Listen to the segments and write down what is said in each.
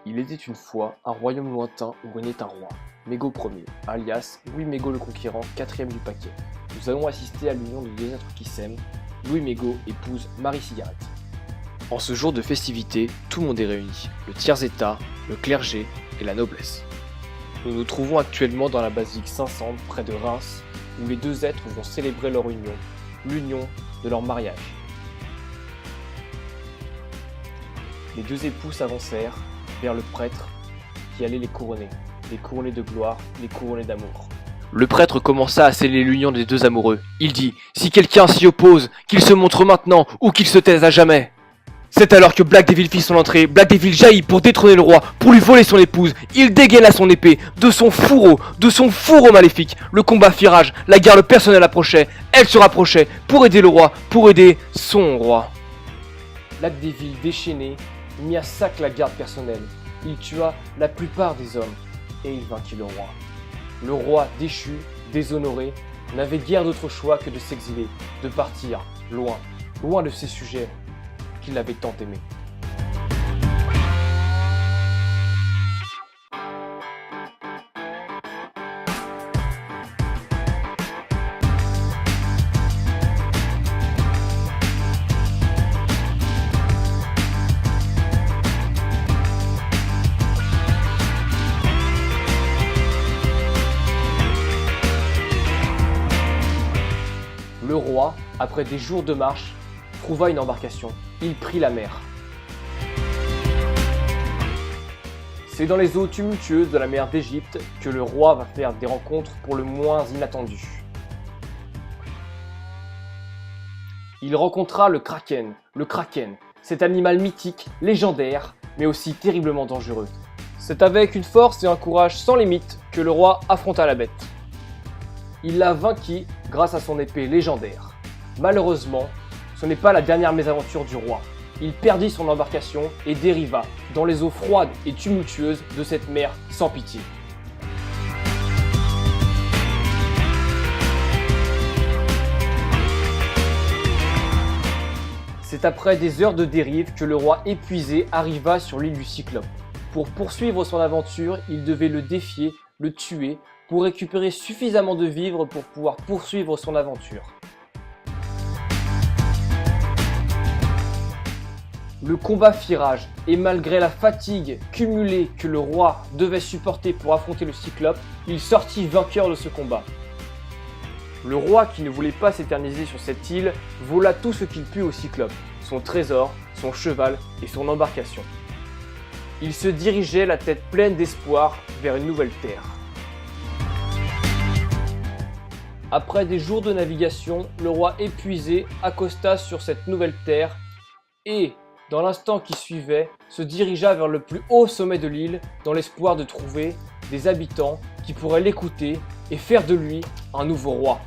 Il était une fois un royaume lointain où régnait un roi, Mégo Ier, alias Louis Mégo le Conquérant, quatrième du paquet. Nous allons assister à l'union de deux êtres qui s'aiment. Louis Mégo épouse Marie Cigarette. En ce jour de festivité, tout le monde est réuni, le tiers-état, le clergé et la noblesse. Nous nous trouvons actuellement dans la basilique Saint-Saëns, près de Reims, où les deux êtres vont célébrer leur union, l'union de leur mariage. Les deux époux s'avancèrent vers le prêtre qui allait les couronner de gloire, les couronner d'amour. Le prêtre commença à sceller l'union des deux amoureux. Il dit « Si quelqu'un s'y oppose, qu'il se montre maintenant ou qu'il se taise à jamais !» C'est alors que Black Devil fit son entrée. Black Devil jaillit pour détrôner le roi, pour lui voler son épouse. Il dégaina son épée, de son fourreau maléfique. Le combat fit rage, la garde personnelle approchait. Elle se rapprochait pour aider le roi, pour aider son roi. Black Devil déchaîné mit à sac la garde personnelle. Il tua la plupart des hommes et il vainquit le roi. Le roi déchu, déshonoré, n'avait guère d'autre choix que de s'exiler, de partir loin, loin de ses sujets qu'il avait tant aimés. Le roi, après des jours de marche, trouva une embarcation. Il prit la mer. C'est dans les eaux tumultueuses de la mer d'Égypte que le roi va faire des rencontres pour le moins inattendues. Il rencontra le Kraken. Le Kraken, cet animal mythique, légendaire, mais aussi terriblement dangereux. C'est avec une force et un courage sans limite que le roi affronta la bête. Il la vainquit grâce à son épée légendaire. Malheureusement, ce n'est pas la dernière mésaventure du roi. Il perdit son embarcation et dériva dans les eaux froides et tumultueuses de cette mer sans pitié. C'est après des heures de dérive que le roi épuisé arriva sur l'île du Cyclope. Pour poursuivre son aventure, il devait le défier, le tuer, pour récupérer suffisamment de vivres pour pouvoir poursuivre son aventure. Le combat fit rage, et malgré la fatigue cumulée que le roi devait supporter pour affronter le Cyclope, il sortit vainqueur de ce combat. Le roi, qui ne voulait pas s'éterniser sur cette île, vola tout ce qu'il put au Cyclope, son trésor, son cheval et son embarcation. Il se dirigeait la tête pleine d'espoir vers une nouvelle terre. Après des jours de navigation, le roi épuisé accosta sur cette nouvelle terre et, dans l'instant qui suivait, se dirigea vers le plus haut sommet de l'île dans l'espoir de trouver des habitants qui pourraient l'écouter et faire de lui un nouveau roi.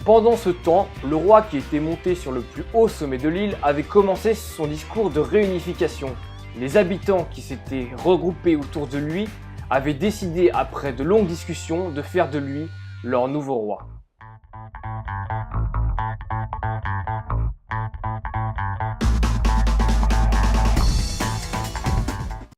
Pendant ce temps, le roi qui était monté sur le plus haut sommet de l'île avait commencé son discours de réunification. Les habitants qui s'étaient regroupés autour de lui avaient décidé après de longues discussions de faire de lui leur nouveau roi.